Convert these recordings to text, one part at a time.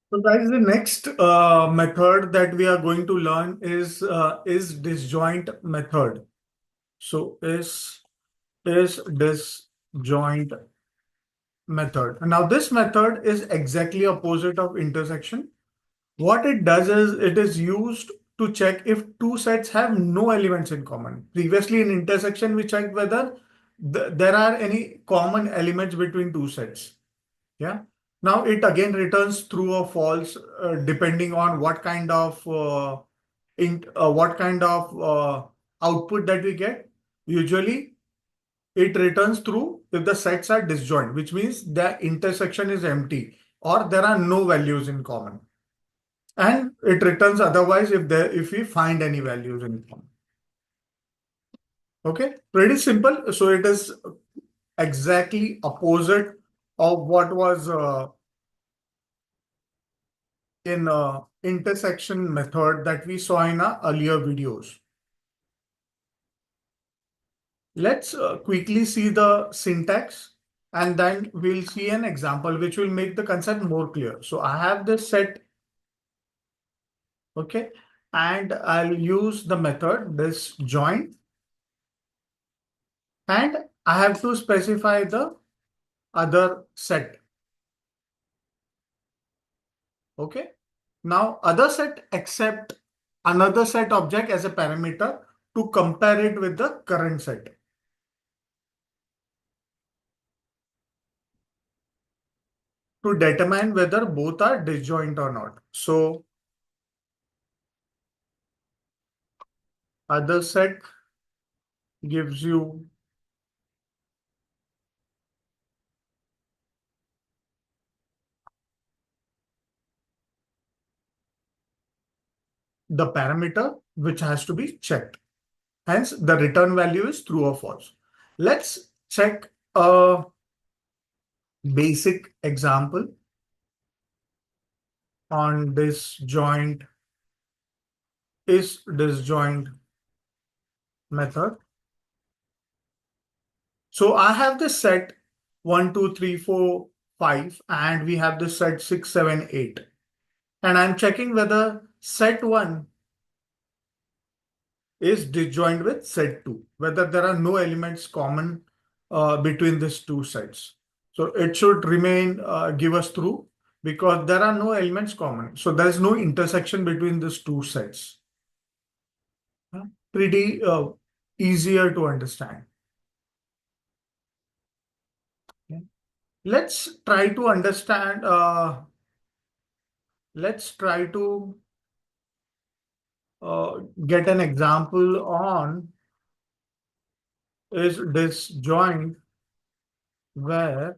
So guys, the next method that we are going to learn is disjoint method. So is disjoint method. Now this method is exactly opposite of intersection. What it does is it is used to check if two sets have no elements in common. Previously in intersection, we checked whether there are any common elements between two sets. Yeah. Now it again returns true or false depending on what kind of output that we get. Usually it returns true if the sets are disjoint, which means the intersection is empty or there are no values in common. And it returns otherwise if we find any values in common. Okay, pretty simple. So it is exactly opposite of what was in intersection method that we saw in our earlier videos. Let's quickly see the syntax and then we'll see an example which will make the concept more clear. So I have this set, okay, and I'll use the method this join, and I have to specify the other set. Okay. Now other set accept another set object as a parameter to compare it with the current set. To determine whether both are disjoint or not. So other set gives you the parameter which has to be checked. Hence, the return value is true or false. Let's check a basic example on disjoint is disjoint method. So I have this set 1, 2, 3, 4, 5, and we have this set 6, 7, 8. And I'm checking whether set 1 is disjoint with set 2, whether there are no elements common between these two sets. So it should remain give us true because there are no elements common. So there is no intersection between these two sets. Pretty easier to understand. Okay. Let's try to understand. Let's try to get an example on is disjoint where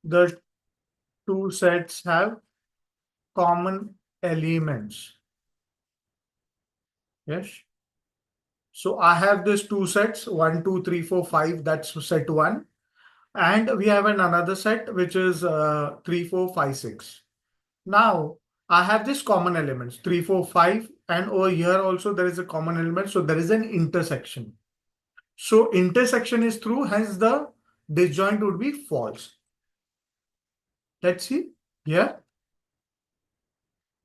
the two sets have common elements. Yes. So I have these two sets, 1, 2, 3, 4, 5. That's set 1. And we have another set, which is 3, 4, 5, 6. Now, I have these common elements, 3, 4, 5. And over here also, there is a common element. So there is an intersection. So intersection is true. Hence, the disjoint would be false. Let's see. Here,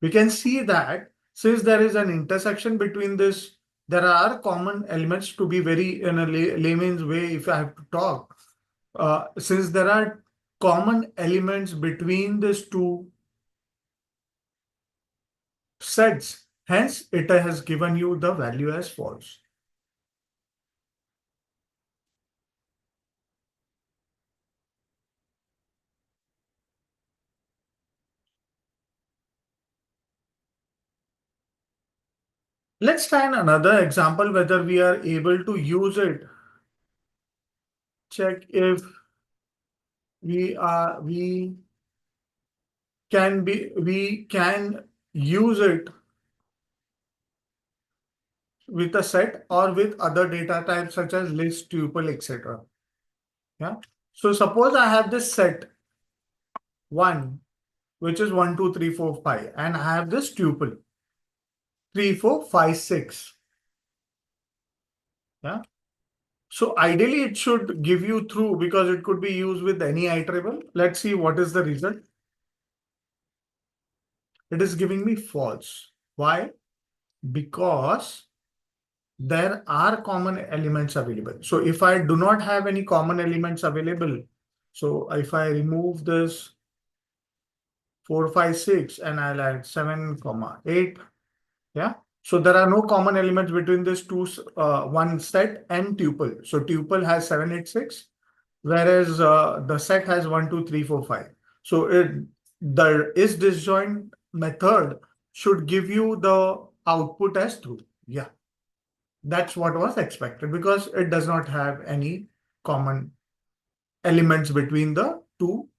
we can see that since there is an intersection between this, there are common elements to be very in a layman's way if I have to talk. Since there are common elements between these two sets, hence it has given you the value as false. Let's try another example whether we are able to use it. Check if we can use it with a set or with other data types such as list, tuple, etc. Yeah. So suppose I have this set 1, which is 1, 2, 3, 4, 5, and I have this tuple 3, 4, 5, 6. Yeah. So ideally it should give you true because it could be used with any iterable. Let's see what is the result. it is giving me false. Why? Because there are common elements available. So if I do not have any common elements available, so if I remove this 4, 5, 6 and I'll add 7, 8, yeah. So there are no common elements between this one set and tuple. So tuple has 7, 8, 6, whereas the set has 1, 2, 3, 4, 5. So the is disjoint method should give you the output as true. Yeah. That's what was expected because it does not have any common elements between the two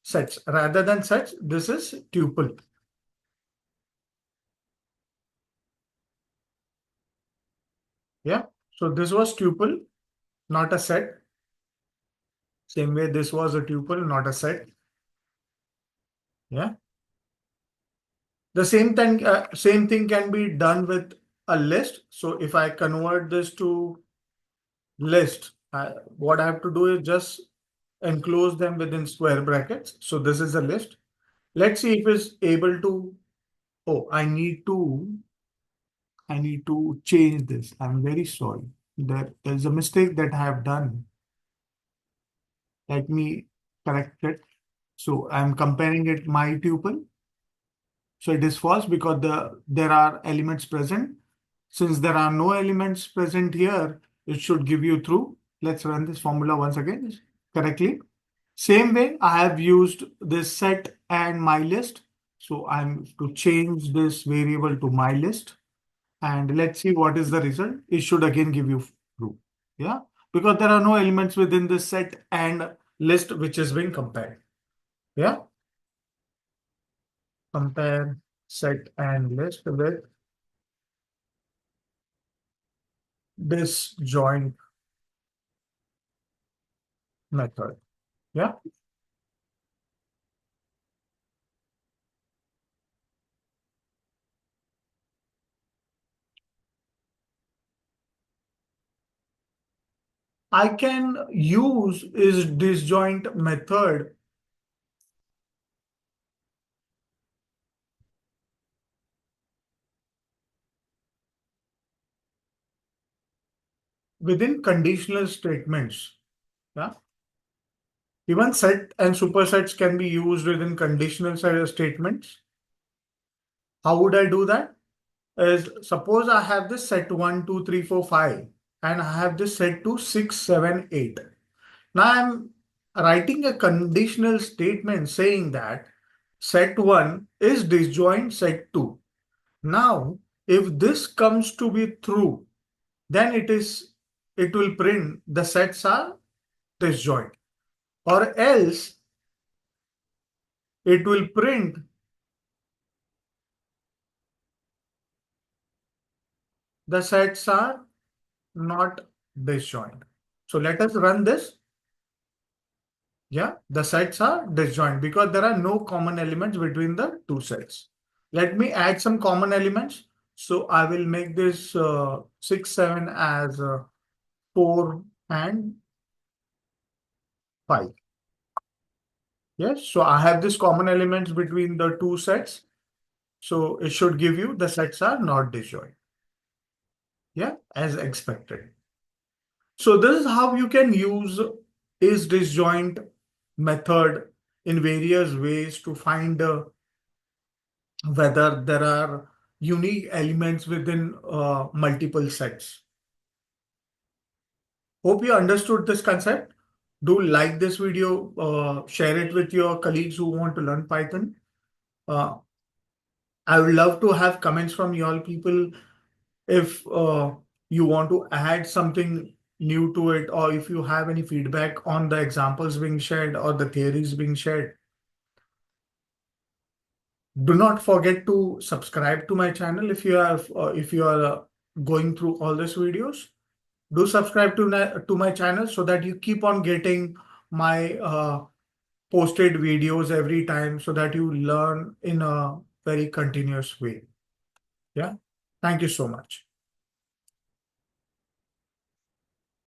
sets. Rather than sets, this is tuple. Yeah. So this was tuple, not a set. Same way this was a tuple, not a set. Yeah. The same thing can be done with a list. So if I convert this to list, what I have to do is just enclose them within square brackets. So this is a list. Let's see if it's able to. Oh, I need to change this. I'm very sorry. There's a mistake that I have done. Let me correct it. So I'm comparing it my tuple. So it is false because there are elements present. Since there are no elements present here, it should give you true. Let's run this formula once again correctly. Same way, I have used this set and my list. So I'm to change this variable to my list. And let's see what is the result. It should again give you true. Yeah, because there are no elements within this set and list which is being compared. Yeah, compare set and list with disjoint method. Yeah, I can use is disjoint method within conditional statements. Yeah, even set and supersets can be used within conditional statements. How would I do that? Is suppose I have this set 1, 2, 3, 4, 5, and I have this set to 6, 7, 8. Now I'm writing a conditional statement saying that set 1 is disjoint set 2. Now, if this comes to be true, then it will print the sets are disjoint, or else it will print the sets are not disjoint. So let us run this. Yeah, the sets are disjoint because there are no common elements between the two sets. Let me add some common elements. So I will make this 6, 7 as 4 and 5. Yes, so I have this common elements between the two sets. So it should give you the sets are not disjoint. Yeah, as expected. So this is how you can use is disjoint method in various ways to find whether there are unique elements within multiple sets. Hope you understood this concept. Do like this video, share it with your colleagues who want to learn Python. Uh, I would love to have comments from you all people if you want to add something new to it, or if you have any feedback on the examples being shared or the theories being shared. Do not forget to subscribe to my channel if you are going through all these videos. Do subscribe to my channel so that you keep on getting my posted videos every time so that you learn in a very continuous way. Yeah. Thank you so much.